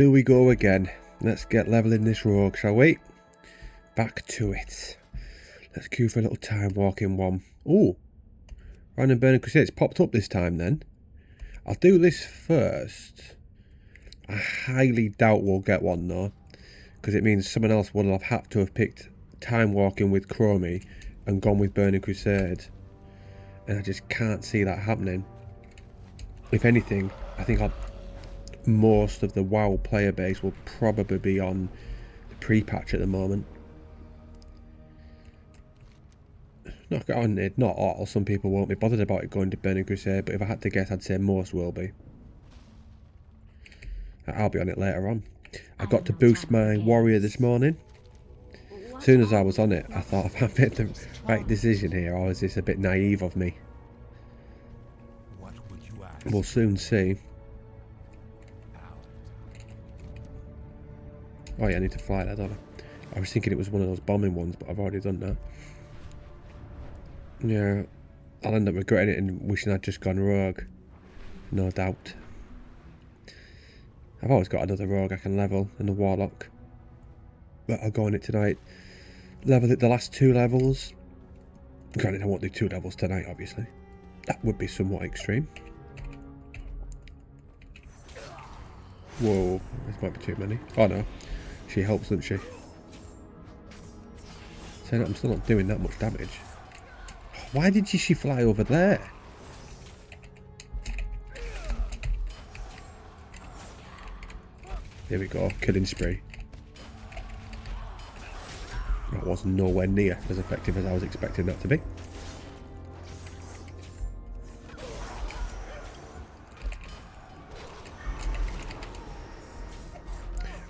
Here we go again. Let's get leveling this rogue, shall we? Back to it. Let's queue for a little time walking one. Ooh, Random Burning Crusade. It's popped up this time then. I'll do this first. I highly doubt we'll get one though, because it means someone else would have had to have picked time walking with Chromie and gone with Burning Crusade. And I just can't see that happening. If anything, I think most of the WoW player base will probably be on the pre-patch at the moment. Not all. Some people won't be bothered about it going to Burning Crusade, but if I had to guess, I'd say most will be. I'll be on it later on. I got to boost my warrior this morning. As soon as I was on it, I thought, if I made the right decision here, or is this a bit naive of me? We'll soon see. Oh yeah, I need to fly that, don't I? I was thinking it was one of those bombing ones, but I've already done that. Yeah, I'll end up regretting it and wishing I'd just gone rogue. No doubt. I've always got another rogue I can level and a warlock. But I'll go on it tonight. Level it the last 2 levels. Granted, I won't do 2 levels tonight, obviously. That would be somewhat extreme. Whoa, this might be too many. Oh no, she helps, doesn't she? Saying that, I'm still not doing that much damage. Why did she fly over there? Here we go, killing spree. That was nowhere near as effective as I was expecting that to be.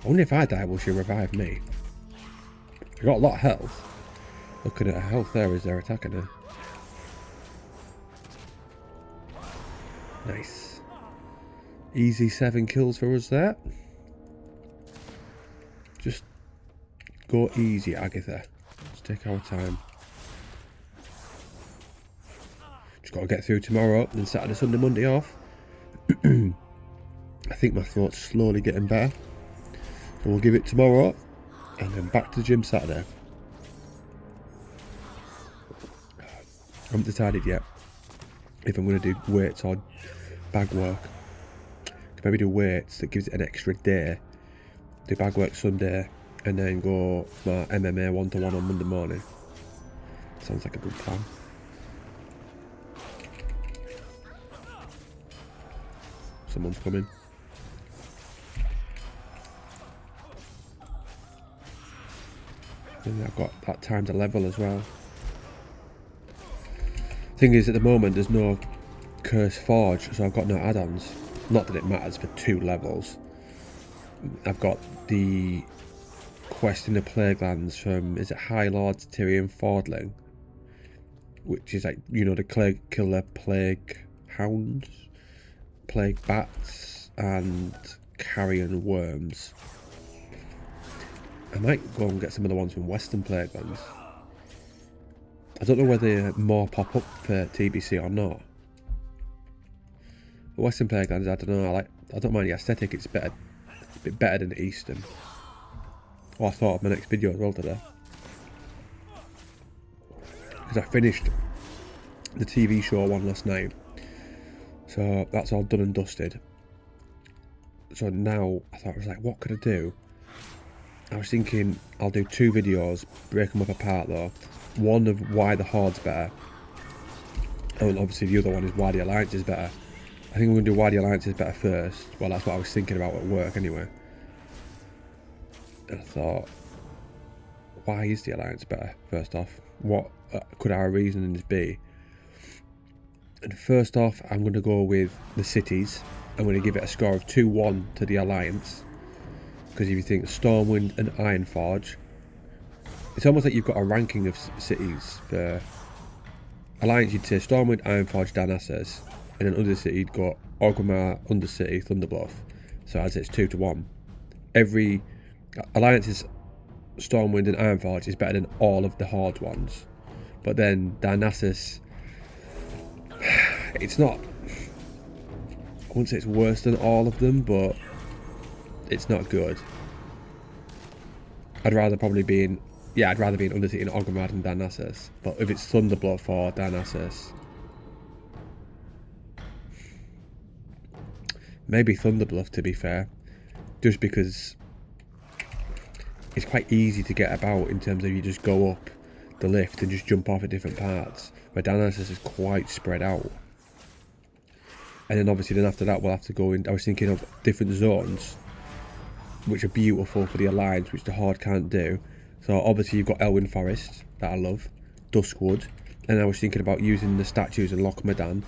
I wonder if I die, will she revive me? I got a lot of health. Looking at her health there as they're attacking her. Nice. Easy 7 kills for us there. Just go easy, Agatha. Let's take our time. Just got to get through tomorrow, then Saturday, Sunday, Monday off. I think my throat's slowly getting better. So we'll give it tomorrow, and then back to the gym Saturday. I haven't decided yet if I'm going to do weights or bag work. Maybe do weights, that gives it an extra day. Do bag work Sunday, and then go for my MMA 1-to-1 on Monday morning. Sounds like a good plan. Someone's coming. And I've got that time to level as well. Thing is, at the moment there's no Curse Forge, so I've got no add-ons. Not that it matters for 2 levels. I've got the quest in the Plaguelands from, is it High Lord Tyrion Fordling? Which is like, you know, the killer plague hounds, plague bats, and carrion worms. I might go and get some of the ones from Western Plaguelands. I don't know whether more pop up for TBC or not. The Western Plaguelands, I don't know. I don't mind the aesthetic. It's better, a bit better than the Eastern. Oh, I thought of my next video as well today, because I finished the TV show one last night, so that's all done and dusted. So now I thought, I was like, what could I do? I was thinking I'll do 2 videos, break them up apart though. One of why the Horde's better, and obviously the other one is why the Alliance is better. I think I'm going to do why the Alliance is better first. Well, that's what I was thinking about at work anyway. And I thought, why is the Alliance better, first off? What could our reasonings be? And first off, I'm going to go with the cities. I'm going to give it a score of 2-1 to the Alliance. Because if you think Stormwind and Ironforge, it's almost like you've got a ranking of cities. For Alliance, you'd say Stormwind, Ironforge, Darnassus, and then under city you'd go Orgrimmar, Undercity, Thunderbluff. So I'd say it's 2-1. Every Alliance's Stormwind and Ironforge is better than all of the Horde ones. But then Darnassus, it's not, I wouldn't say it's worse than all of them, but it's not good. I'd rather probably be in, I'd rather be in Undercity in Orgrimmar than Darnassus. But if it's Thunderbluff or Darnassus, maybe Thunderbluff, to be fair, just because it's quite easy to get about in terms of you just go up the lift and just jump off at different parts, where Darnassus is quite spread out. And then obviously then after that we'll have to go in, I was thinking of different zones which are beautiful for the Alliance, which the Horde can't do. So obviously you've got Elwyn Forest, that I love, Duskwood, and I was thinking about using the statues in Loch Modan.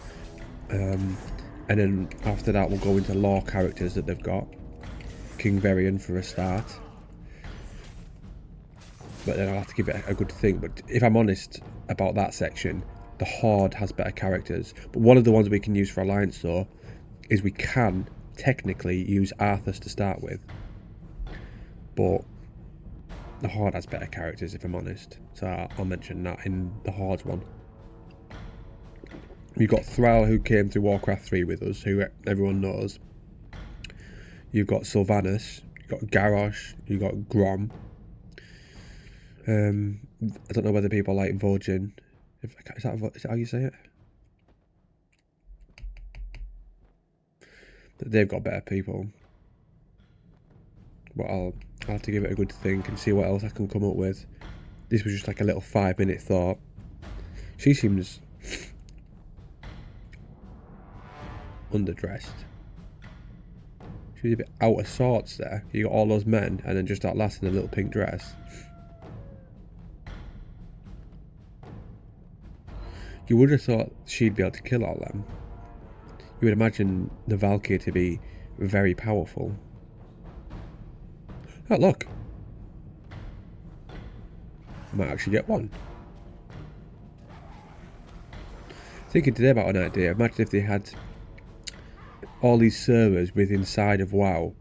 And then after that we'll go into lore characters that they've got. King Varian for a start. But then I'll have to give it a good think. But if I'm honest about that section, the Horde has better characters. But one of the ones we can use for Alliance though, is we can technically use Arthas to start with. But the Horde has better characters, if I'm honest. So I'll mention that in the Horde's one. You've got Thrall, who came to Warcraft 3 with us, who everyone knows. You've got Sylvanas, you've got Garrosh, you've got Grom. I don't know whether people like Vojin. Is that how you say it? They've got better people. But I'll have to give it a good think and see what else I can come up with. This was just like a little 5-minute thought. She seems underdressed. She was a bit out of sorts there. You got all those men and then just that last in a little pink dress. You would have thought she'd be able to kill all them. You would imagine the Valkyrie to be very powerful. Oh, look. I might actually get one. Thinking today about an idea. Imagine if they had all these servers with inside of WoW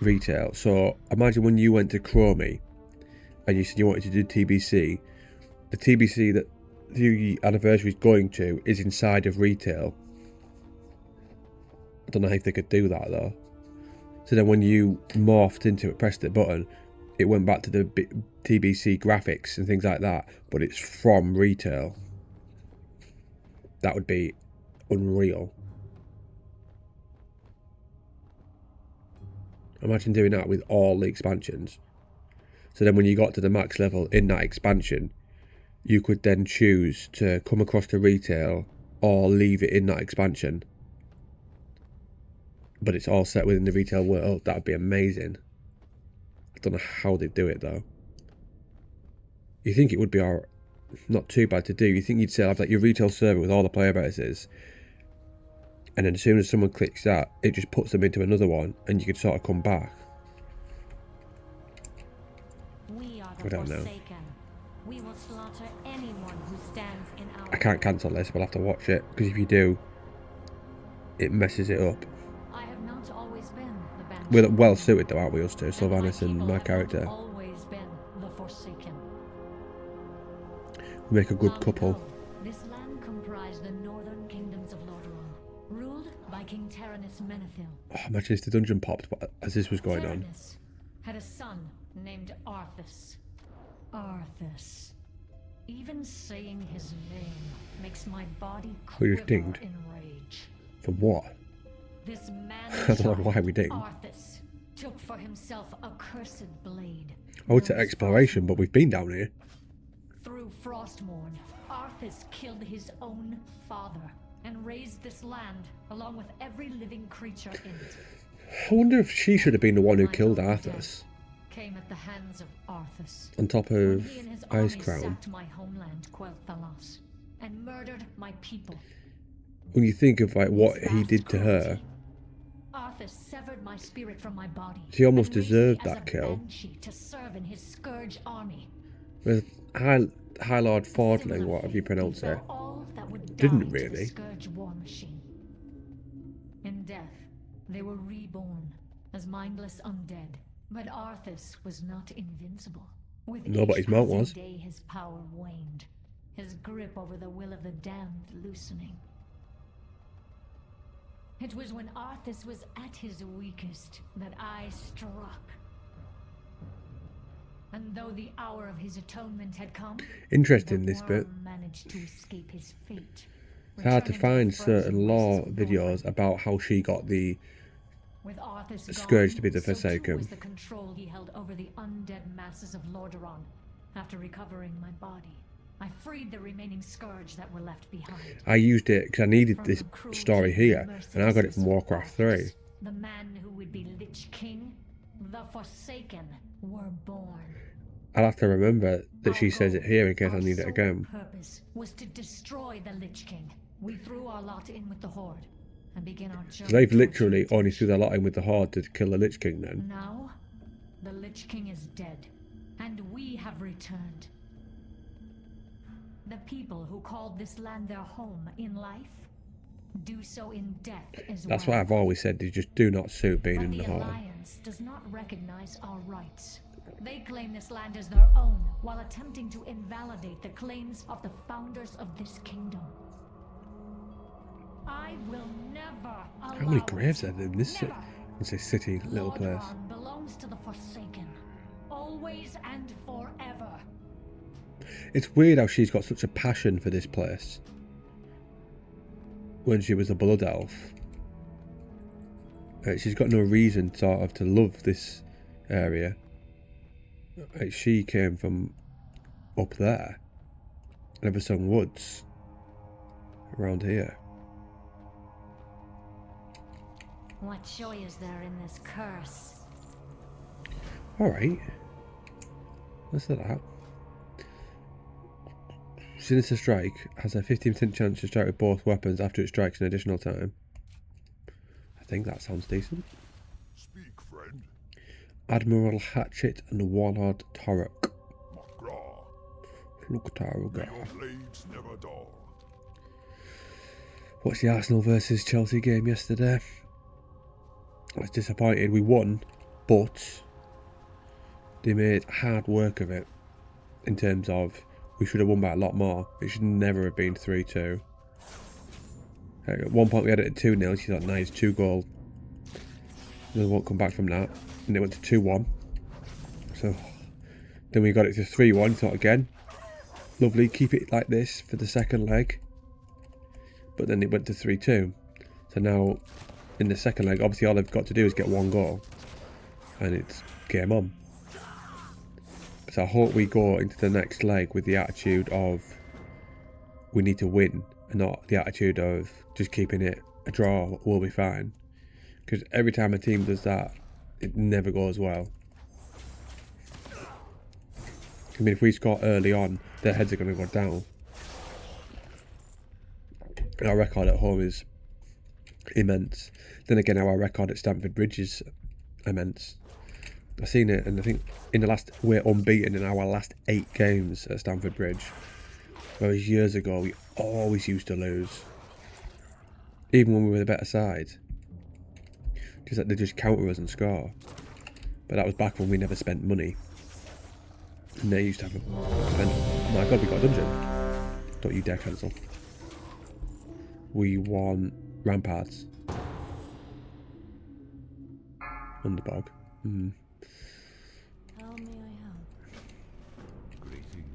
retail. So imagine when you went to Chromie and you said you wanted to do TBC. The TBC that the anniversary is going to is inside of retail. I don't know if they could do that though. So then when you morphed into it, pressed the button, it went back to the TBC graphics and things like that, but it's from retail. That would be unreal. Imagine doing that with all the expansions. So then when you got to the max level in that expansion, you could then choose to come across to retail or leave it in that expansion. But it's all set within the retail world. That would be amazing. I don't know how they do it though. You think it would be not too bad to do. You think you'd say have like your retail server with all the player bases, and then as soon as someone clicks that, it just puts them into another one, and you could sort of come back. I don't know. We will slaughter anyone who stands in our I can't cancel this. We'll have to watch it because if you do, it messes it up. I have not always been the Banshee. We're well suited though, aren't we, us two? Sylvanas and my character. Always been the Forsaken. We make a good Long couple. ago, this land comprised the northern kingdoms of Lordaeron, ruled by King Tyrannus Menethil. Oh, imagine if the dungeon popped as this was going on. Tyrannus had a son named Arthas. Arthas. Even saying his name makes my body We quiver just dinged. in rage. For what? This man I don't know why we dinged. Arthas took for himself a cursed blade. Oh, it's an exploration, but we've been down here. Through Frostmourne, Arthas killed his own father and raised this land along with every living creature in it. I wonder if she should have been the one who My killed own Arthas. death came at the hands of Arthas. On top When of he and his Ice army Crown. sacked my homeland, Quel'Thalas, and murdered my people. When you think of like what His he vast did to her, cruelty, Arthas severed my spirit from my body. She almost and raised deserved me as that a kill. banshee to serve in his scourge army. with High Lord Fordling, Similar whatever you fate pronounce it, befell all that would didn't die to the really. Scourge war machine. In death, they were reborn as mindless undead. But Arthas was not invincible. With No, but each his mount passing was. day, his power waned, his grip over the will of the damned loosening. It was when Arthas was at his weakest that I struck. And though the hour of his atonement had come, Interesting, the this bit. worm managed to escape his fate. It's hard to Returning find the frozen certain lore wastes of videos Northrend. about how she got the With Arthas Scourge gone, to be the so too Forsaken. was the control he held over the undead masses of Lordaeron. After recovering my body, I freed the remaining Scourge that were left behind. I used it because I needed From this the cruelty story here, and and I got it mercilessness from of Warcraft 3. Arthas, the man who would be Lich King, the Forsaken, were born. I'll have to remember that she Our says it goal, here in case our I need it sole again. purpose was to destroy the Lich King. We threw our lot in with the Horde and began our journey. So they've towards literally redemption. only threw their lot in with the Horde to kill the Lich King then. Now, the Lich King is dead, and we have returned. The people who called this land their home in life do so in death as well. That's why I've always said they just do not suit being But in the the Horde. Alliance does not recognize our rights. They claim this land as their own, while attempting to invalidate the claims of the founders of this kingdom. I will never allow How many it. graves are there in this Never. city, little place? Lordaeron belongs to the Forsaken, always and forever. It's weird how she's got such a passion for this place. When she was a blood elf, she's got no reason sort of to love this area. She came from up there, Eversong Woods, around here. What joy is there in this curse? Alright. Let's look at that. Sinister Strike has a 15% chance to strike with both weapons after it strikes an additional time. I think that sounds decent. Speak, friend. Admiral Hatchet and Warlord Torok. Magra. Look, Torok. May your blades never dull. Watched the Arsenal versus Chelsea game yesterday. I was disappointed. We won, but they made hard work of it in terms of we should have won by a lot more. It should never have been 3-2. At one point we had it at 2-0. She thought, nice, 2-goal. They won't come back from that. And it went to 2-1. So then we got it to 3-1. Thought again, lovely, keep it like this for the second leg. But then it went to 3-2. So now in the second leg, obviously all they've got to do is get one goal. And it's game on. So I hope we go into the next leg with the attitude of we need to win, and not the attitude of just keeping it a draw, we'll be fine. Because every time a team does that, it never goes well. I mean, if we score early on, their heads are going to go down. And our record at home is immense. Then again, our record at Stamford Bridge is immense. I've seen it, and I think we're unbeaten in our last 8 games at Stamford Bridge. Whereas years ago, we always used to lose. Even when we were the better side. Because they just counter us and score. But that was back when we never spent money. And they used to have a spent. Oh my god, we got a dungeon. Don't you dare cancel. We won Ramparts. Underbog. How may I help? Greetings.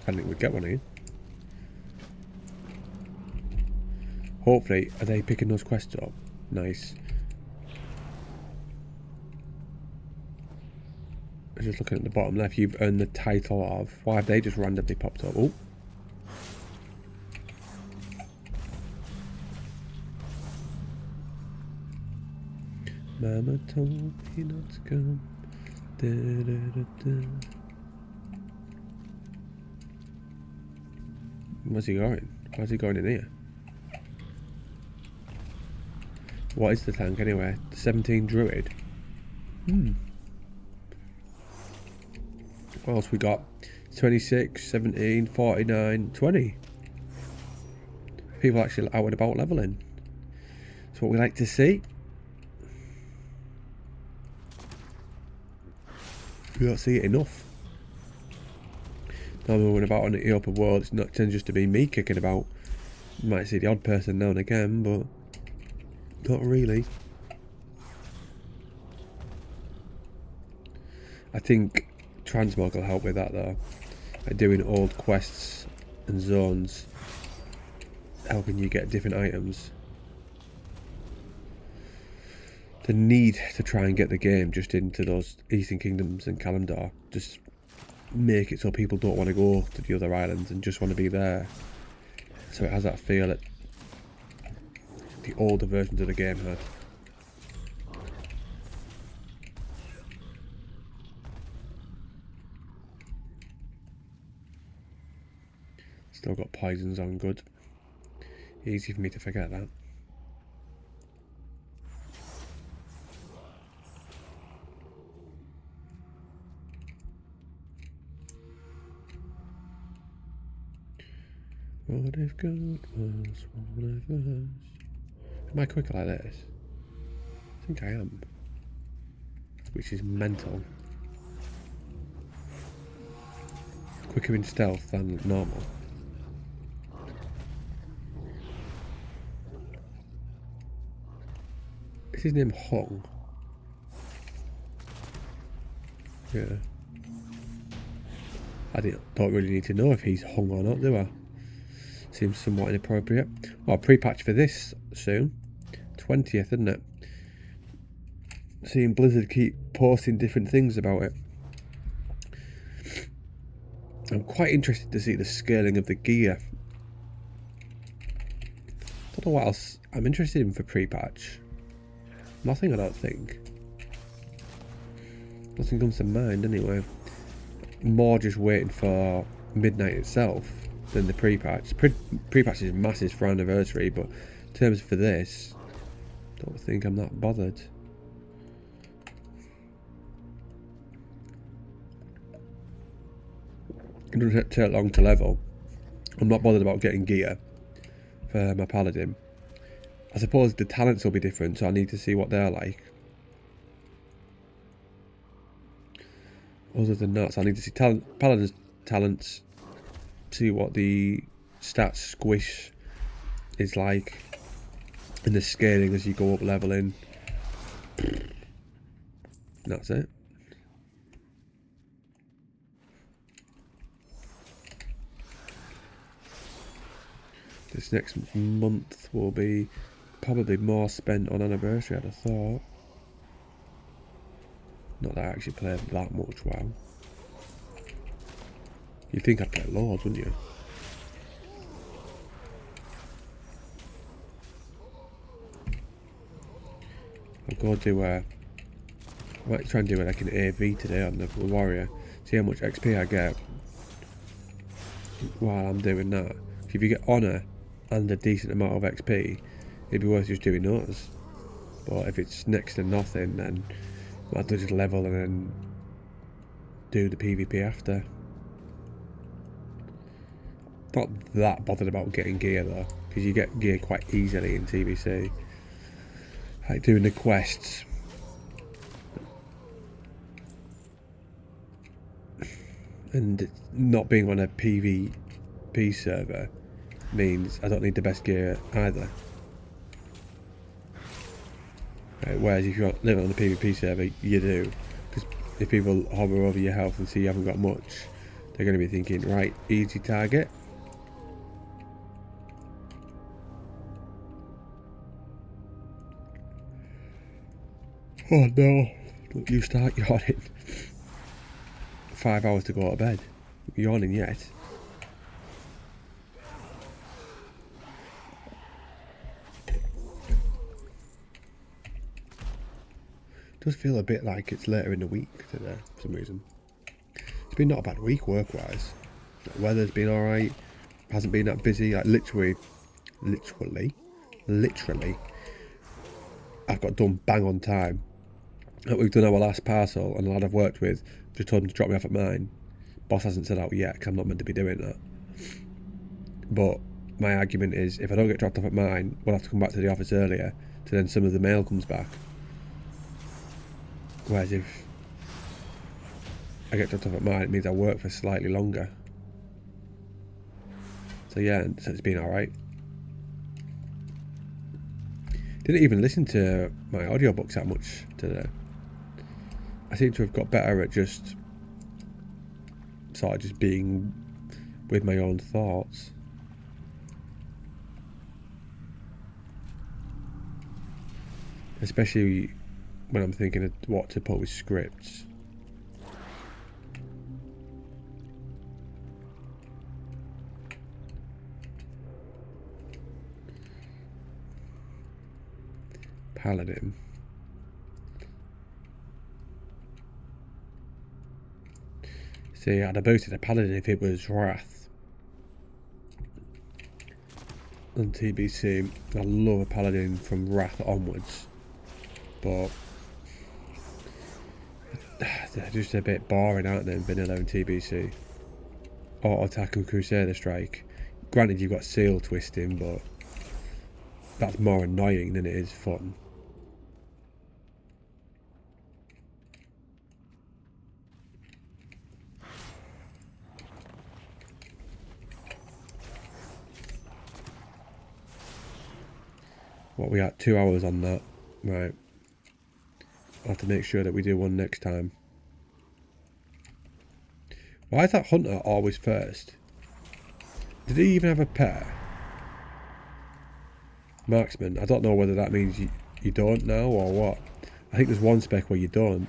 I think we'd get one here. Hopefully, are they picking those quests up? Nice. I was just looking at the bottom left. You've earned the title of. Why have they just randomly popped up? Oh. Mama told me not to come. Da, da, da, da. Where's he going? Why's he going in here? What is the tank anyway? 17 Druid. What else we got? 26, 17, 49, 20. People actually out and about leveling. That's what we like to see. We don't see it enough. Now moving about on the open world, it's not tends just to be me kicking about Might see the odd person now and again, but not really. I think transmog will help with that though. Like doing old quests and zones, helping you get different items. The need to try and get the game just into those Eastern Kingdoms and Kalimdor, just make it so people don't want to go to the other islands and just want to be there. So it has that feel that the older versions of the game had. Still got poisons on, good. Easy for me to forget that. What if God was one of us? Am I quicker like this? I think I am. Which is mental. Quicker in stealth than normal. Is his name Hong? Yeah. I don't really need to know if he's hung or not, do I? Seems somewhat inappropriate. Oh, pre-patch for this soon. 20th, isn't it? Seeing Blizzard keep posting different things about it. I'm quite interested to see the scaling of the gear. Don't know what else I'm interested in for pre-patch. Nothing, I don't think. Nothing comes to mind anyway. More just waiting for midnight itself than the pre-patch. Pre-patch is massive for anniversary, but in terms for this, don't think I'm that bothered. It doesn't take long to level. I'm not bothered about getting gear for my paladin. I suppose the talents will be different, so I need to see what they're like. Other than that, so I need to see paladin's talents, see what the stats squish is like, and the scaling as you go up leveling. That's it. This next month will be probably more spent on anniversary, I'd have thought. Not that I actually played that much WoW. You'd think I'd play loads, wouldn't you? I'll go do I might try and do like an AV today on the warrior. See how much XP I get while I'm doing that. If you get honour and a decent amount of XP, it'd be worth just doing those. But if it's next to nothing, then I might just level and then do the PvP after. Not that bothered about getting gear though, because you get gear quite easily in TBC. Like doing the quests. And not being on a PvP server means I don't need the best gear either. Right, whereas if you're living on a PvP server, you do. Because if people hover over your health and see you haven't got much, they're going to be thinking, right, easy target. Oh no, don't you start yawning. 5 hours to go to bed. Yawning yet. Does feel a bit like it's later in the week today for some reason. It's been not a bad week work-wise. The weather's been alright. Hasn't been that busy. Like literally, I've got done bang on time. Like we've done our last parcel, and the lad I've worked with just told him to drop me off at mine. Boss hasn't said out yet because I'm not meant to be doing that. But my argument is, if I don't get dropped off at mine, we'll have to come back to the office earlier, so then some of the mail comes back. Whereas if I get dropped off at mine, it means I work for slightly longer. So yeah, so it's been alright. Didn't even listen to my audiobooks that much today. I seem to have got better at just sort of just being with my own thoughts. Especially when I'm thinking of what to put with scripts. Paladin. See, I'd have boosted a Paladin if it was Wrath. On TBC, I love a Paladin from Wrath onwards. But they're just a bit boring, aren't they, in vanilla and TBC? Or Attack and Crusader Strike. Granted, you've got seal twisting, but that's more annoying than it is fun. What, we got 2 hours on that? Right. I'll have to make sure that we do one next time. Why is that hunter always first? Did he even have a pair? Marksman. I don't know whether that means you don't now or what. I think there's one spec where you don't.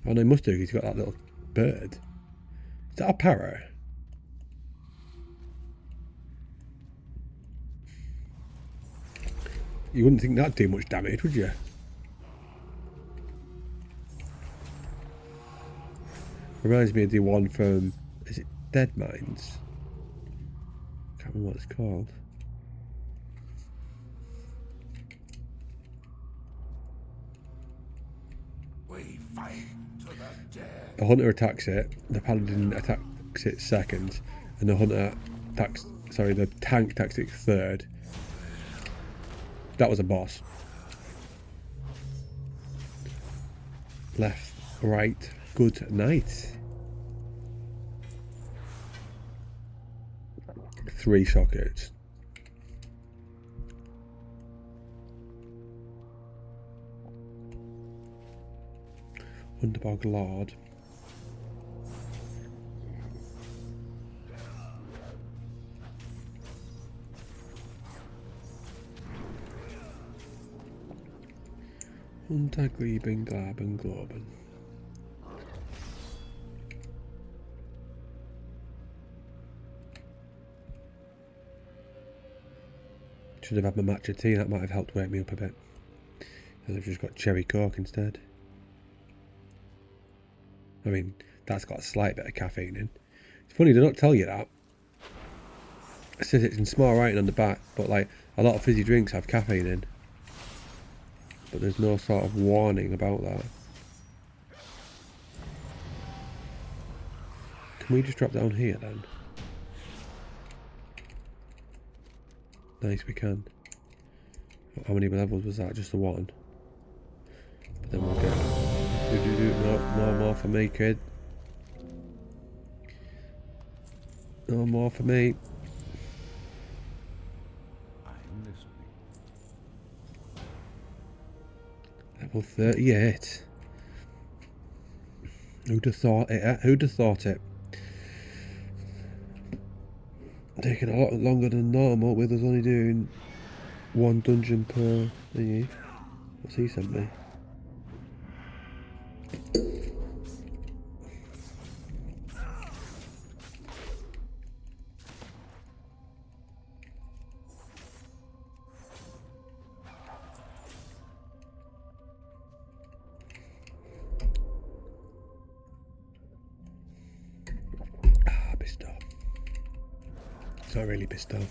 Oh no, he must do, he's got that little bird. Is that a parrot? You wouldn't think that'd do much damage, would you? Reminds me of the one from, is it Dead Mines? Can't remember what it's called. We fight to the death. The hunter attacks it, the paladin attacks it second, and the hunter attacks, sorry, the tank attacks it third. That was a boss. Left, right, good night. 3 sockets. Underbog Lord. Unterglieben, Glaben, Globen. Should have had my matcha tea, that might have helped wake me up a bit. And I've just got cherry coke instead. I mean, that's got a slight bit of caffeine in. It's funny, they don't tell you that. It says it's in small writing on the back, but like, a lot of fizzy drinks have caffeine in. But there's no sort of warning about that. Can we just drop down here then? Nice, we can. How many levels was that? Just the one. But then we'll get... No more for me, kid. No more for me. I'm listening. Level 38. Who'd have thought it? Who'd have thought it? Taking a lot longer than normal, with us only doing 1 dungeon per thingy. What's he sent me? It's not really Bisto.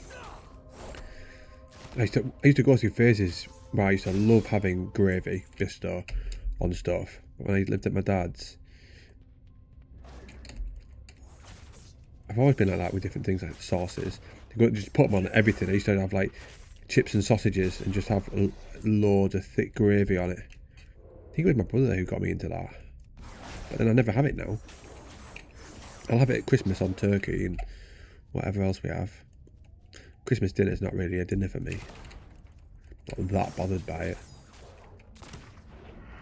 I used to go through phases where I used to love having gravy, Bisto, on stuff. When I lived at my dad's. I've always been like that with different things like sauces. Just put them on everything. I used to have like chips and sausages and just have loads of thick gravy on it. I think it was my brother who got me into that. But then I never have it now. I'll have it at Christmas on turkey and whatever else we have. Christmas dinner's not really a dinner for me. Not that bothered by it.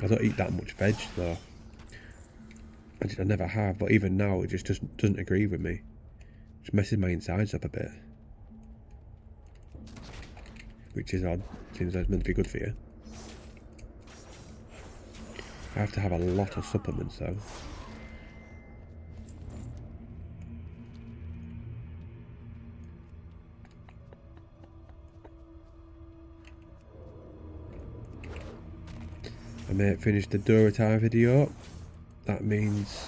I don't eat that much veg though. I never have, but even now it just doesn't agree with me. It just messes my insides up a bit. Which is odd, since it's meant to be good for you. I have to have a lot of supplements though. I may have finished the Duratire video. That means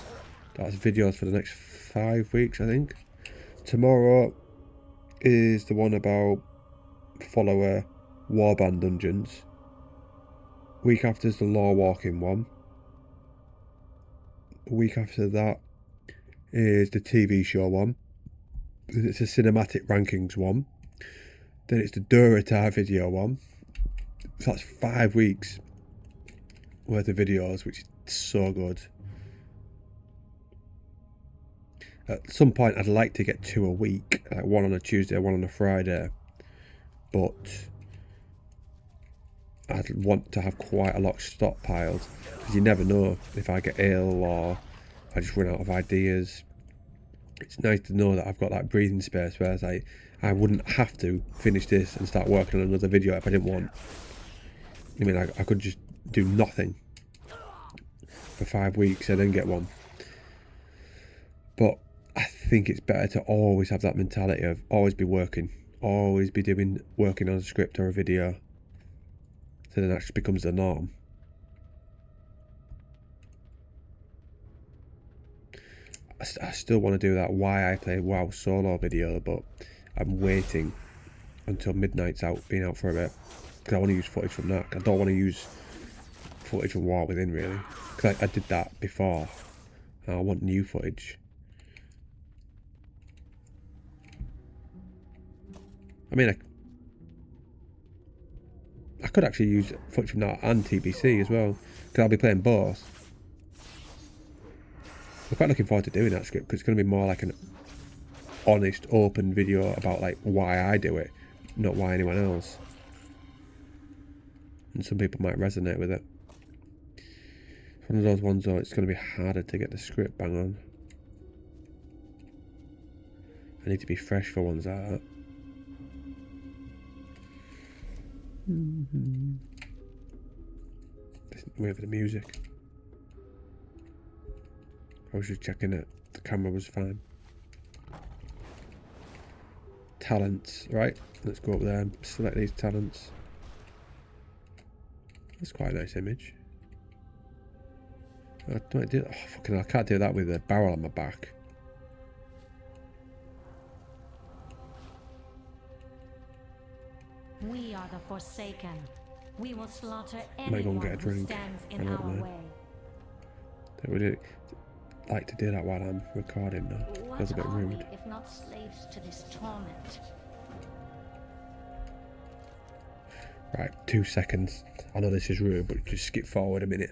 that's videos for the next 5 weeks, I think. Tomorrow is the one about follower warband dungeons. Week after is the law walking one. The week after that is the TV show one. Then it's a cinematic rankings one. Then it's the Duratire video one. So that's 5 weeks worth of videos, which is so good. At some point I'd like to get 2 a week, like one on a Tuesday, one on a Friday, but I'd want to have quite a lot stockpiled, because you never know if I get ill or I just run out of ideas. It's nice to know that I've got that breathing space, whereas I wouldn't have to finish this and start working on another video if I didn't want. I mean, I could just do nothing for 5 weeks and then get one. But I think it's better to always have that mentality of always be working, always be working on a script or a video, so then that just becomes the norm. I still want to do that why I play WoW solo video, but I'm waiting until Midnight's been out for a bit, because I want to use footage from that. I don't want to use footage from War Within really, because I did that before and I want new footage. I mean, I could actually use footage from that and TBC as well, because I'll be playing both. I'm quite looking forward to doing that script, because it's going to be more like an honest, open video about like why I do it, not why anyone else. And some people might resonate with it. It's one of those ones though, it's going to be harder to get the script bang on. I need to be fresh for ones like that. Wait for the music. I was just checking it. The camera was fine. Talents, right? Let's go up there and select these talents. That's quite a nice image. I can't do that with a barrel on my back. We are the Forsaken. We will slaughter Might go and anyone get a who drink. stands I in don't our mind. way. Don't really like to do that while I'm recording though. Feels a bit What are we rude. if not slaves to this torment? Right, 2 seconds. I know this is rude, but just skip forward a minute.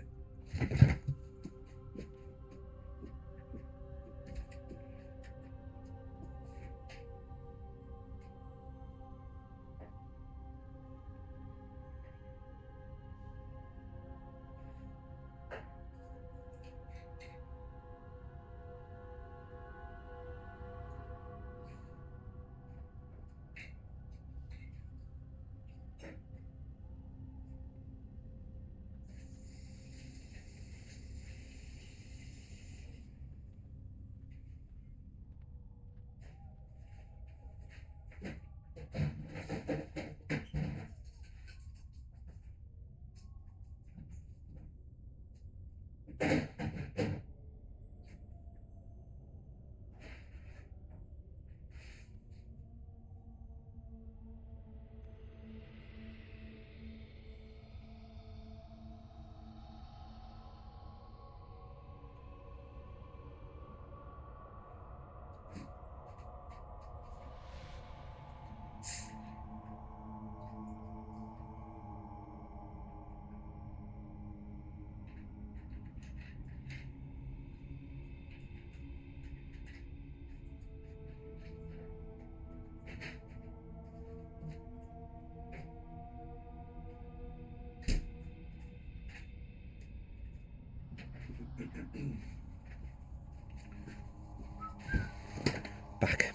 Back.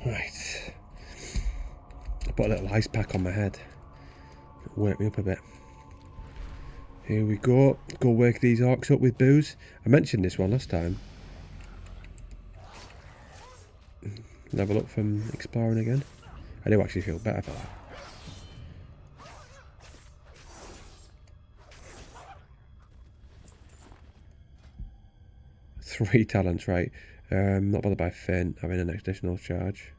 Right. I put a little ice pack on my head. It'll wake me up a bit. Here we go. Go wake these orcs up with booze. I mentioned this one last time. Level up from exploring again. I do actually feel better for that. 3 talents, right. Not bothered by Finn having an additional charge.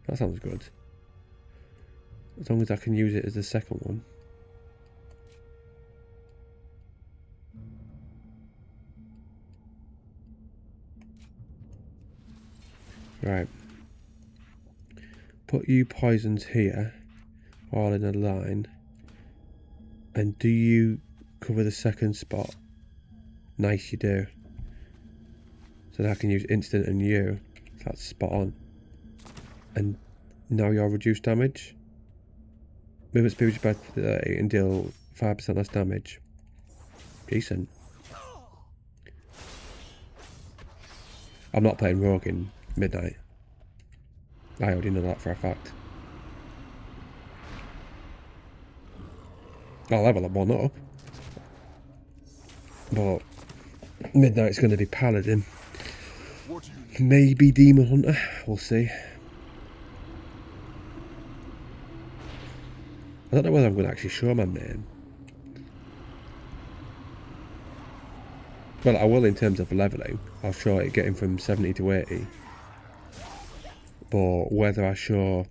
That sounds good. As long as I can use it as the second one. Right. Put you poisons here, all in a line. And do you cover the second spot? Nice, you do. So then I can use instant and you. That's spot on. And now you're reduced damage. Movement speed by 30 and deal 5% less damage. Decent. I'm not playing Rogue in Midnight. I already know that for a fact. I'll level up one up. But Midnight's going to be Paladin. Maybe Demon Hunter. We'll see. I don't know whether I'm going to actually show my main. Well, I will in terms of levelling. I'll show it getting from 70 to 80. But whether I show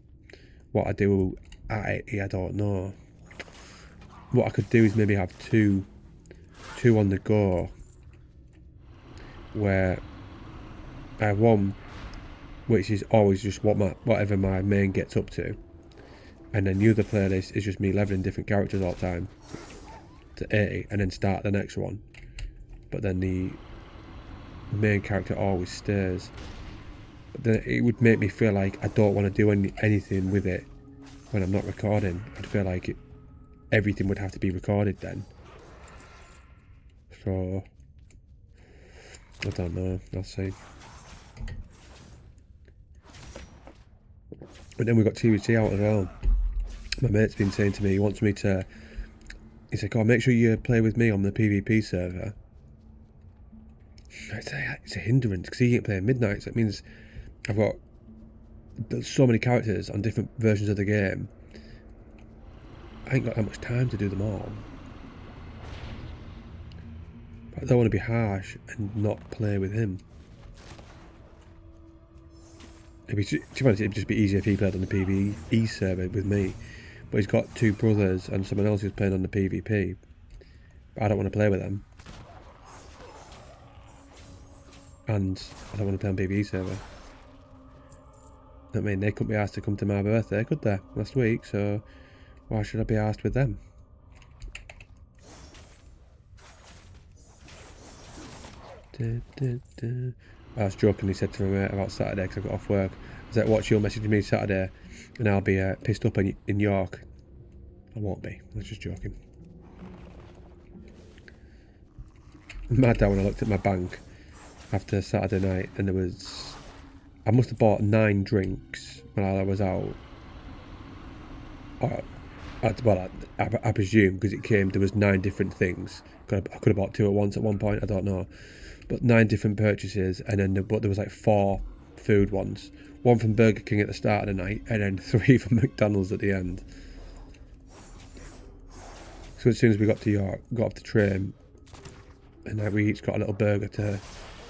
what I do at 80, I don't know. What I could do is maybe have two on the go. Where I have one which is always just whatever my main gets up to. And then the other playlist is just me leveling different characters all the time to 80 and then start the next one. But then the main character always stays. But then it would make me feel like I don't want to do anything with it when I'm not recording. I'd feel like everything would have to be recorded then. So I don't know, I'll see. But then we've got TVT out as well. My mate's been saying to me, he wants me to, he's like, oh, make sure you play with me on the PvP server. It's a hindrance because he ain't playing Midnight, so it means I've got so many characters on different versions of the game. I ain't got that much time to do them all. But I don't want to be harsh and not play with him. To be honest, it'd just be easier if he played on the PvE server with me. But he's got 2 brothers and someone else who's playing on the PvP. But I don't want to play with them. And I don't want to play on PvE server. I mean, they couldn't be asked to come to my birthday, could they? Last week, so why should I be asked with them? I was jokingly said to my mate about Saturday because I got off work. I was like, watch, you'll message me Saturday and I'll be pissed up in York. I won't be. I was just joking. Mad down when I looked at my bank after Saturday night and there was... I must have bought 9 drinks when I was out. I presume because it came, there was 9 different things. I could have bought 2 at once at one point, I don't know. But 9 different purchases, and then there was like 4 food ones. 1 from Burger King at the start of the night, and then 3 from McDonald's at the end. So as soon as we got to York, got off the train, and we each got a little burger to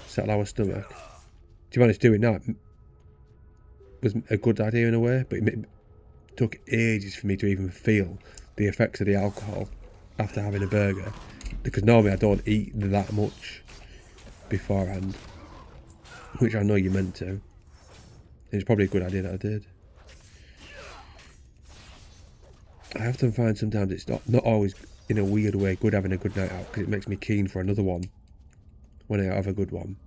settle our stomach. To be honest, doing that was a good idea in a way, but it took ages for me to even feel the effects of the alcohol after having a burger. Because normally I don't eat that much beforehand, which I know you're meant to. It's probably a good idea that I did. I often find sometimes it's not always in a weird way good having a good night out because it makes me keen for another one when I have a good one.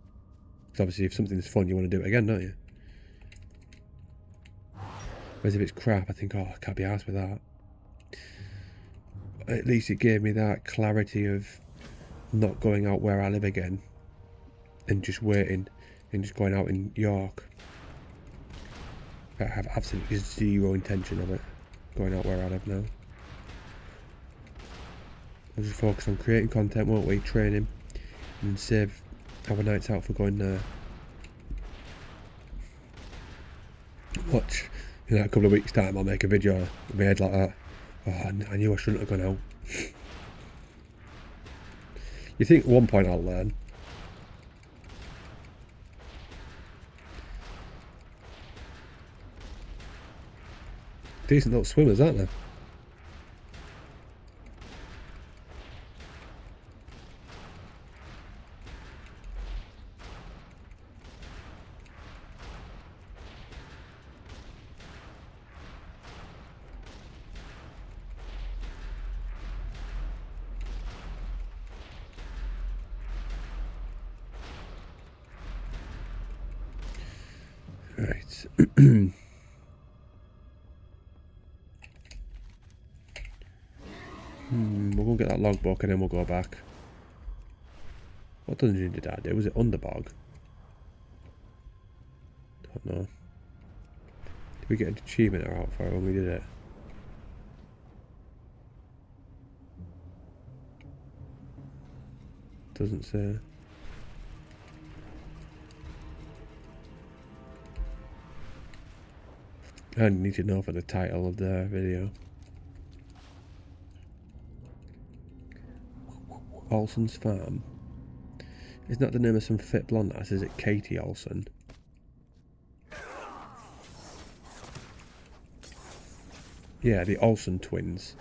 Because obviously if something's fun you want to do it again, don't you? Whereas if it's crap, I think, oh, I can't be arsed with that. At least it gave me that clarity of not going out where I live again and just waiting and just going out in York. I have absolutely zero intention of it going out where I live now. We'll just focus on creating content, won't we? Training, and save our nights out for going there. Watch, in a couple of weeks' time, I'll make a video with my head like that. Oh, I knew I shouldn't have gone out. You think at one point I'll learn? Decent little swimmers, aren't they? Right. We'll go get that logbook and then we'll go back. What dungeon did I do? Was it Underbog? Don't know. Did we get an achievement out for it when we did it? Doesn't say. I need to know for the title of the video. Olsen's Farm. Isn't that the name of some fit blonde lass? Is it Katie Olsen? Yeah, the Olsen twins.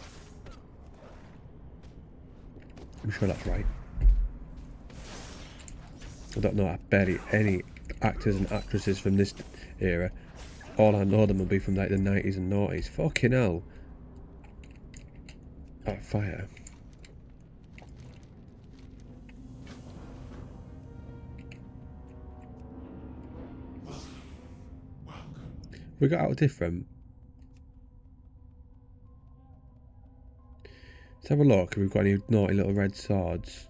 I'm sure that's right. I don't know barely any actors and actresses from this era. All I know them will be from like the 90s and noughties. Fucking hell. Oh, fire. We got out different. Let's have a look if we've got any naughty little red swords.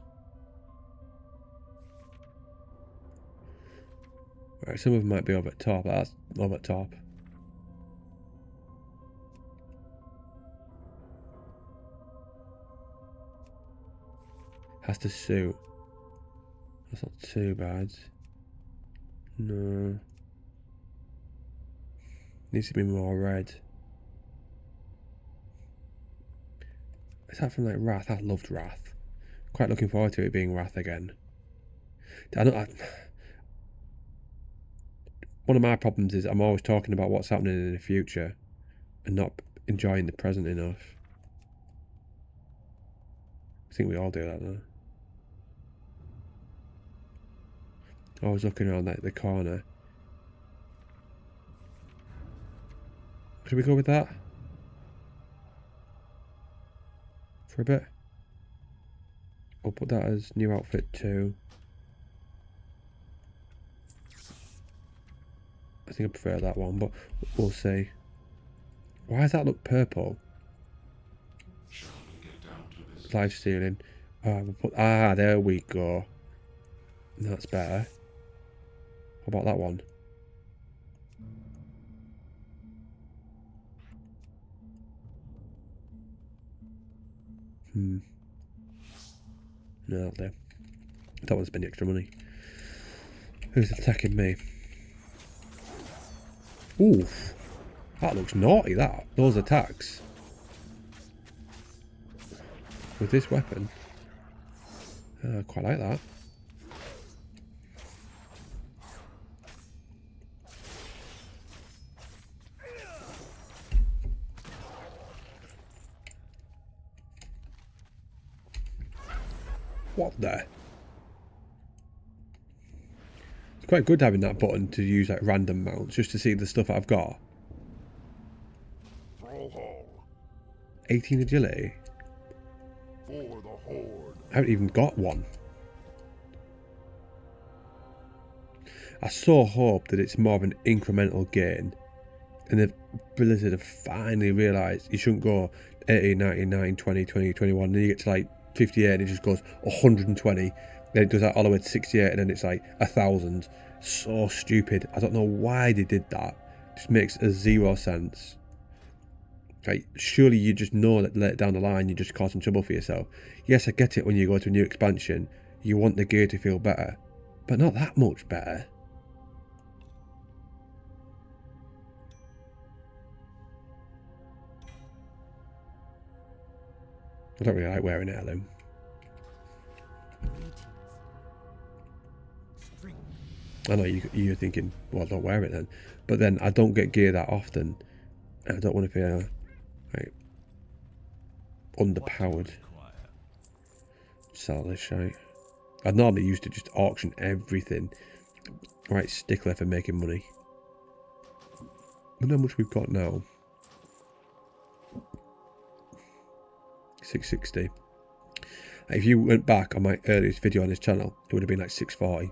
Right, some of them might be over at top. That's over at top. Has to suit. That's not too bad. No. Needs to be more red. Is that from like Wrath? I loved Wrath. Quite looking forward to it being Wrath again. One of my problems is I'm always talking about what's happening in the future and not enjoying the present enough. I think we all do that though. Always looking around like the corner. Should we go with that? For a bit? I'll put that as new outfit 2. I think I prefer that one, but we'll see. Why does that look purple? Live stealing. We'll put, there we go. That's better. How about that one? No, that'll do. Don't want to spend the extra money. Who's attacking me? Oof. That looks naughty, that. Those attacks. With this weapon. I quite like that. What the? It's quite good having that button to use like random mounts just to see the stuff I've got. 18 agility. For the Horde. I haven't even got one. I so hope that it's more of an incremental gain And if Blizzard have finally realised you shouldn't go 80, 99, 20, 20, 21, and then you get to like 58 and it just goes 120, then it does that all the way to 68 and then it's like 1,000. So stupid. I don't know why they did that. It just makes zero sense. Like, surely you just know that later down the line you're just causing trouble for yourself. Yes, I get it, when you go to a new expansion you want the gear to feel better, but not that much better. I don't really like wearing heirloom. I know you're thinking, well, don't wear it then. But then I don't get gear that often. And I don't want to feel like underpowered. Sell this shite. I normally used to just auction everything. Right, stickler for making money. I wonder how much we've got now. 660. If you went back on my earliest video on this channel, it would have been like 640.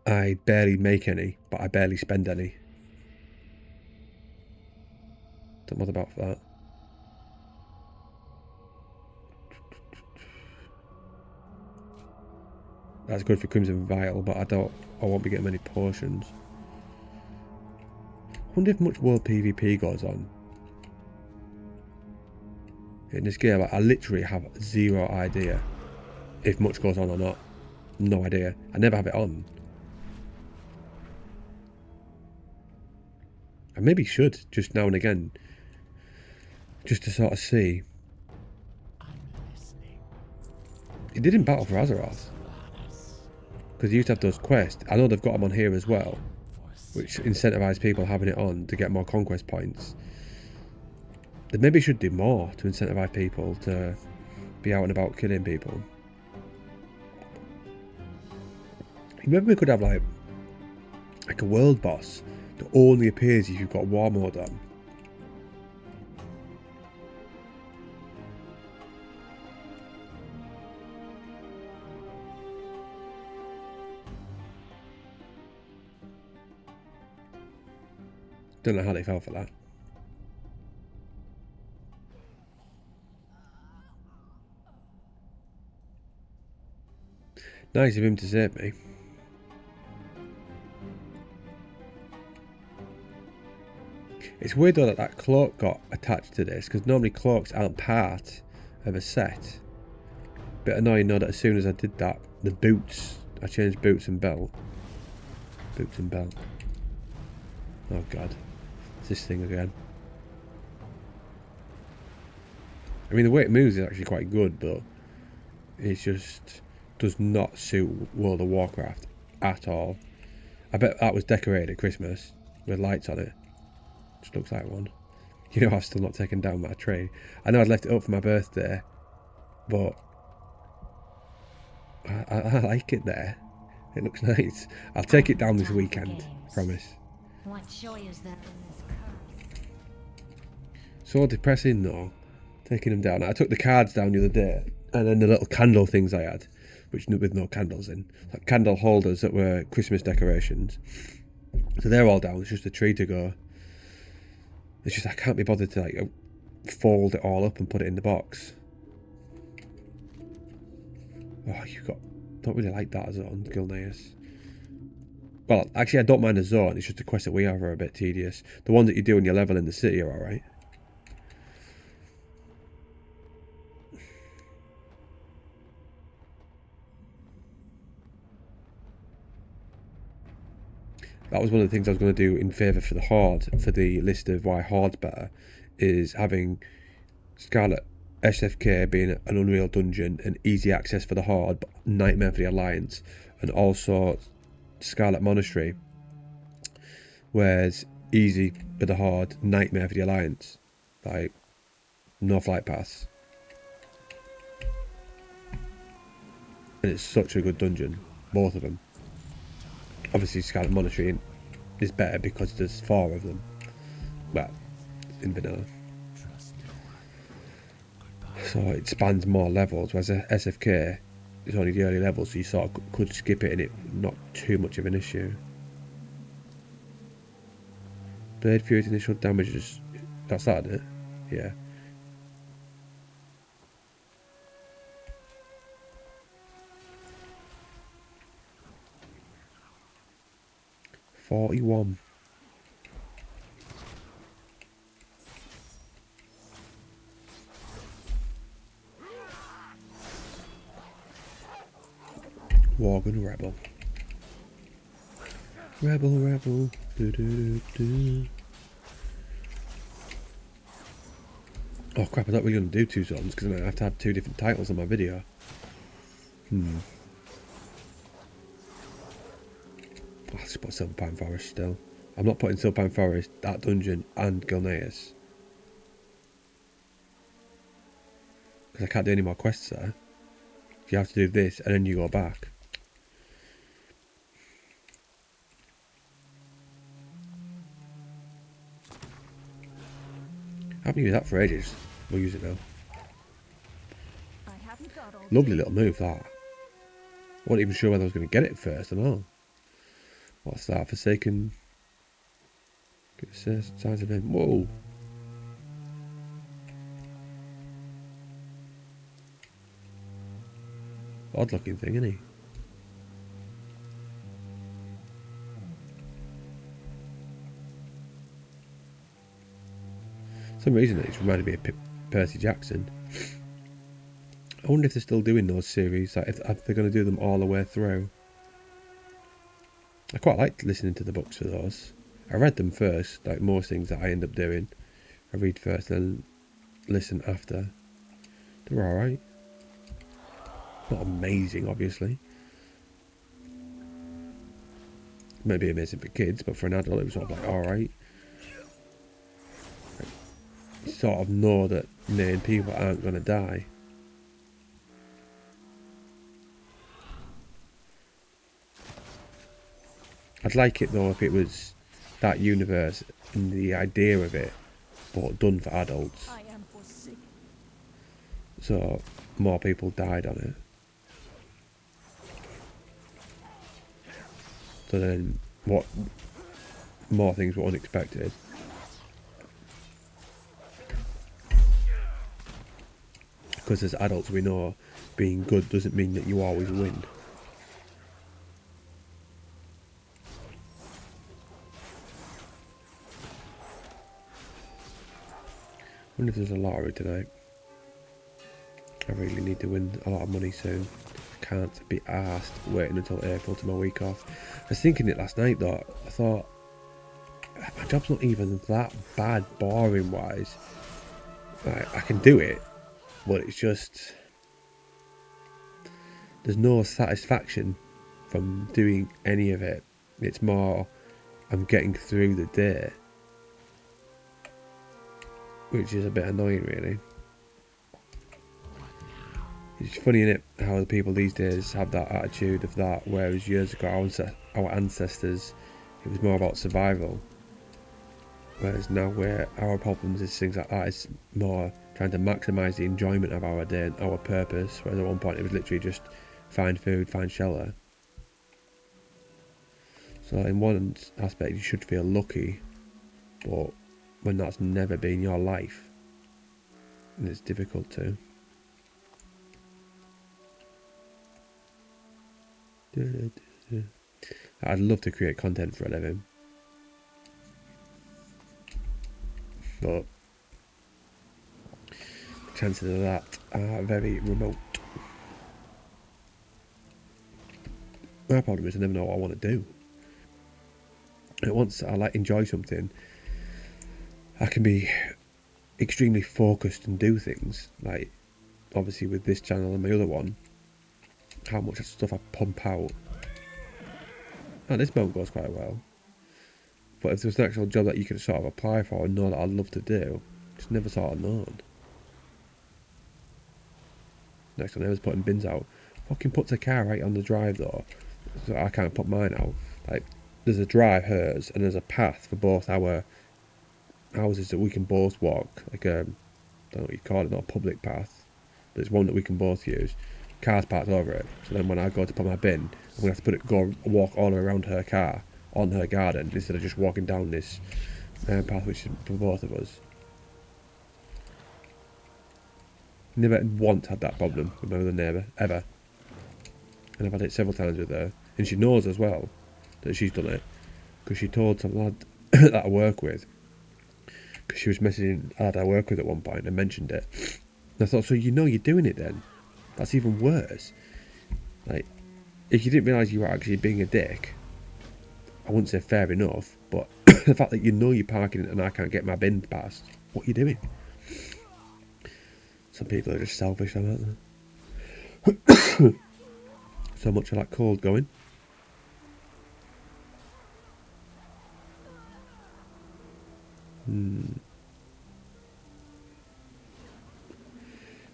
I barely make any, but I barely spend any. Don't bother about that. That's good for Crimson Vial, but I won't be getting many potions. I wonder if much world PvP goes on in this game. I literally have zero idea if much goes on or not. No idea. I never have it on. I maybe should, just now and again, just to sort of see. It did in Battle for Azeroth, because you used to have those quests. I know they've got them on here as well, which incentivise people having it on to get more conquest points. They maybe should do more to incentivise people to be out and about killing people. Maybe we could have like a world boss that only appears if you've got war mode on. Don't know how they fell for that. Nice of him to save me. It's weird though that cloak got attached to this, because normally cloaks aren't part of a set. Bit annoying though that as soon as I did that, the boots, I changed boots and belt. Boots and belt. Oh god. It's this thing again. I mean, the way it moves is actually quite good, but it just does not suit World of Warcraft at all. I bet that was decorated at Christmas with lights on it. Just looks like one. You know, I've still not taken down my tree. I know I'd left it up for my birthday, but I like it there. It looks nice. I'll take it down this weekend, promise. What joy is that in this curse? So depressing though, taking them down. I took the cards down the other day, and then the little candle things I had, which with no candles in, like candle holders that were Christmas decorations. So they're all down. It's just a tree to go. It's just I can't be bothered to like fold it all up and put it in the box. Oh, don't really like that zone, Gilneas. Well, actually, I don't mind the zone. It's just the quests that we have are a bit tedious. The ones that you do when you level in the city are all right. That was one of the things I was going to do in favour for the Horde, for the list of why Horde's better, is having Scarlet SFK being an Unreal Dungeon and easy access for the Horde, but Nightmare for the Alliance, and also Scarlet Monastery, whereas easy for the Horde, Nightmare for the Alliance, like no flight paths. And it's such a good dungeon, both of them. Obviously Scarlet Monastery is better because there's 4 of them. Well, in vanilla. So it spans more levels, whereas SFK is only the early levels, so you sort of could skip it and it not too much of an issue. Blade Fury's initial damage is... That's that, isn't it? Yeah. $41. Worgen Rebel. Rebel. Do. Oh crap, I don't really want to do 2 zones because I have to have 2 different titles on my video. I'll just put Silverpine Forest still. I'm not putting Silverpine Forest, that dungeon, and Gilneas. Because I can't do any more quests there. You have to do this and then you go back. I haven't used that for ages. We'll use it now. Lovely little move, that. I wasn't even sure whether I was going to get it first or not. What's that? Forsaken... Signs of him. Whoa! Odd looking thing, isn't he? For some reason it's reminded me of Percy Jackson. I wonder if they're still doing those series, like if they're going to do them all the way through. I quite liked listening to the books for those. I read them first, like most things that I end up doing. I read first, then listen after. They were alright. Not amazing, obviously. Maybe amazing for kids, but for an adult it was sort of like alright. You sort of know that main people aren't going to die. I'd like it though if it was that universe and the idea of it, but done for adults. So more people died on it. So then what more things were unexpected. Because as adults we know being good doesn't mean that you always win. I wonder if there's a lottery tonight. I really need to win a lot of money soon. I can't be arsed waiting until April to my week off. I was thinking it last night though. I thought, my job's not even that bad boring wise. I can do it, but it's just... There's no satisfaction from doing any of it. It's more, I'm getting through the day. Which is a bit annoying, really. It's funny, innit, how the people these days have that attitude of that, whereas years ago, our ancestors, it was more about survival. Whereas now, where our problems is things like that, it's more trying to maximise the enjoyment of our day and our purpose. Whereas at one point, it was literally just find food, find shelter. So in one aspect, you should feel lucky, but when that's never been your life, and it's difficult to. I'd love to create content for a living, but the chances of that are very remote. My problem is I never know what I want to do. And once I enjoy something, I can be extremely focused and do things, like obviously with this channel and my other one, how much stuff I pump out. And this mode goes quite well. But if there's an actual job that you can sort of apply for and know that I'd love to do, it's never sort of known. Next time I was putting bins out. Fucking puts a car right on the drive though, so I can't put mine out. Like, there's a drive, hers, and there's a path for both our houses that we can both walk. Like I don't know what you call it, not a public path, but it's one that we can both use. Car's parked over it, so then when I go to put my bin, I'm gonna have to go walk all around her car on her garden instead of just walking down this path, which is for both of us. Never once had that problem with my other neighbour, ever. And I've had it several times with her. And she knows as well that she's done it. Because she told some lad that I work with. Because she was messaging a lad I work with at one point and mentioned it. And I thought, so you know you're doing it then? That's even worse. Like, if you didn't realise you were actually being a dick, I wouldn't say fair enough, but the fact that you know you're parking and I can't get my bin past, what are you doing? Some people are just selfish, aren't they? So much for that cold going.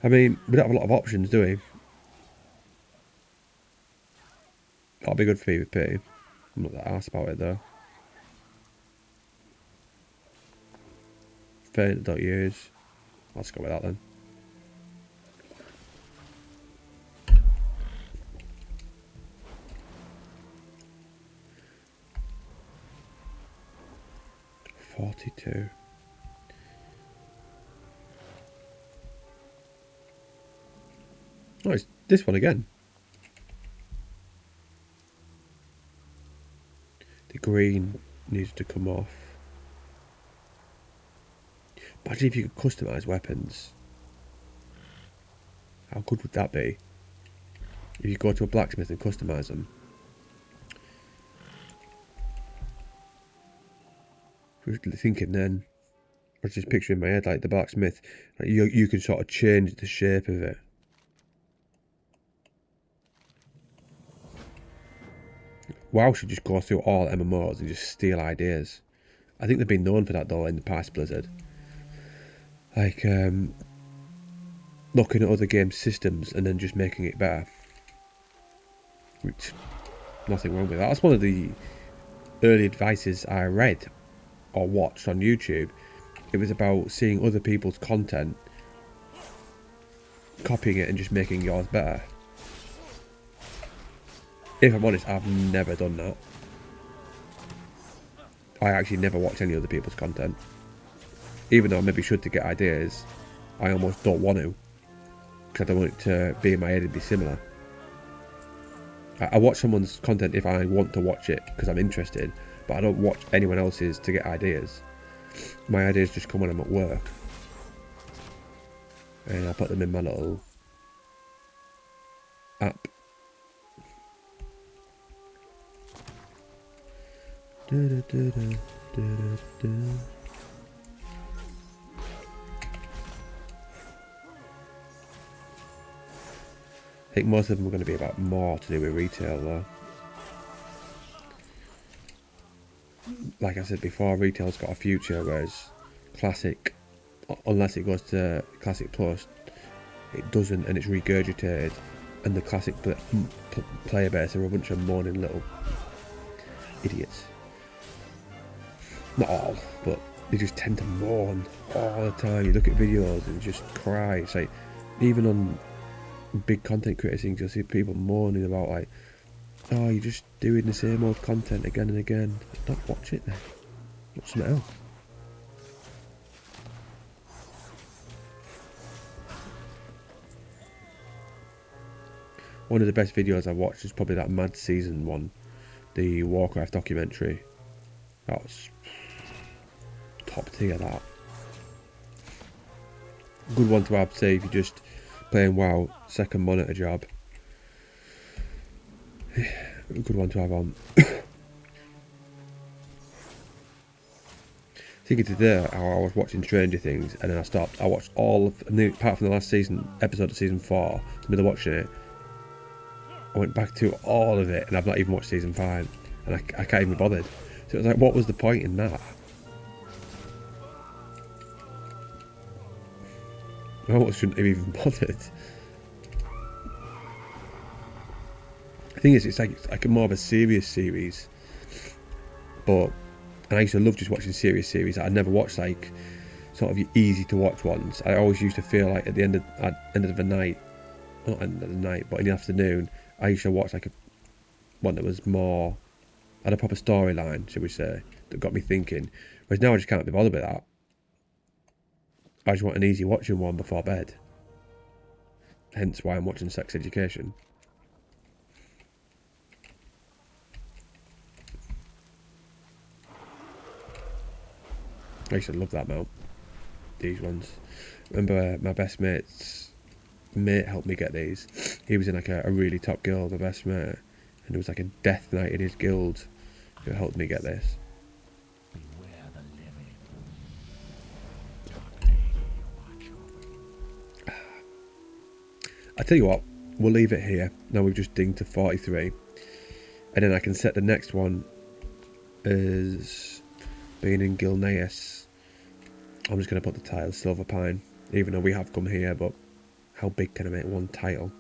I mean, we don't have a lot of options, do we? That'll be good for PvP. I'm not that arsed about it though. Faint, don't use. Let's go with that then. $42. Oh, it's this one again. The green needs to come off. Imagine if you could customise weapons. How good would that be? If you go to a blacksmith and customise them. Just thinking then, I was just picturing in my head like the blacksmith, like you can sort of change the shape of it. WoW should just go through all MMOs and just steal ideas. I think they've been known for that though in the past, Blizzard. Like, looking at other game systems and then just making it better. Which, nothing wrong with that. That's one of the early advices I read or watched on YouTube. It was about seeing other people's content, copying it and just making yours better. If I'm honest, I've never done that. I actually never watch any other people's content. Even though I maybe should to get ideas, I almost don't want to. Because I don't want it to be in my head and be similar. I watch someone's content if I want to watch it, because I'm interested. But I don't watch anyone else's to get ideas. My ideas just come when I'm at work. And I put them in my little app. I think most of them are going to be about more to do with retail though. Like I said before, retail's got a future, whereas Classic, unless it goes to Classic Plus, it doesn't, and it's regurgitated, and the Classic player base are a bunch of moaning little idiots. Not all, but they just tend to moan all the time. You look at videos and just cry. It's like, even on big content creator things, you'll see people moaning about like, oh, you're just doing the same old content again and again. Don't watch it then. Watch something else. One of the best videos I've watched is probably that Mad Season one, the Warcraft documentary. That was top tier, that. Good one to have, say, if you're just playing WoW, second monitor job. Good one to have on. Thinking today how I was watching Stranger Things and then I stopped. I watched all of, apart from the last episode of season 4, in the middle of watching it, I went back to all of it and I've not even watched season 5 and I can't even be bothered. So it was like, what was the point in that? I almost shouldn't have even bothered. The thing is, it's like more of a serious series, but I used to love just watching serious series that I never watched like sort of easy to watch ones. I always used to feel like at the end of the night, not end of the night, but in the afternoon, I used to watch like one that was more, I had a proper storyline, should we say, that got me thinking. Whereas now I just can't be bothered with that. I just want an easy watching one before bed. Hence why I'm watching Sex Education. I used to love that mount. These ones. Remember my best mate's mate helped me get these. He was in like a really top guild, my best mate. And there was like a death knight in his guild who helped me get this. Beware the living. Dark lady, watch over you. I tell you what, we'll leave it here. Now we've just dinged to 43. And then I can set the next one as being in Gilneas. I'm just going to put the title Silverpine, even though we have come here, but how big can I make one title?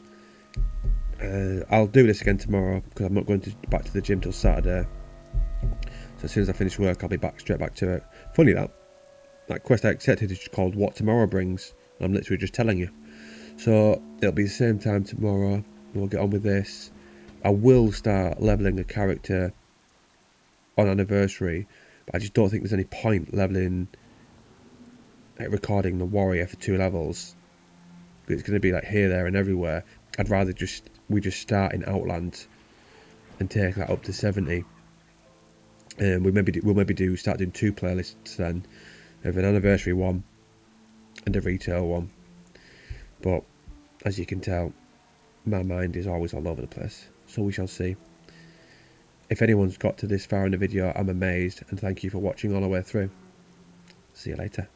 I'll do this again tomorrow, because I'm not going back to the gym till Saturday. So as soon as I finish work, I'll be straight back to it. Funny that quest I accepted is just called What Tomorrow Brings. I'm literally just telling you. So it'll be the same time tomorrow. We'll get on with this. I will start leveling a character on anniversary, but I just don't think there's any point leveling, like recording the warrior for 2 levels. It's going to be like here, there and everywhere. I'd rather we just start in Outland and take that up to 70. And we'll maybe start doing 2 playlists then, of an anniversary one and a retail one. But as you can tell, my mind is always all over the place, so we shall see. If anyone's got to this far in the video, I'm amazed, and thank you for watching all the way through. See you later.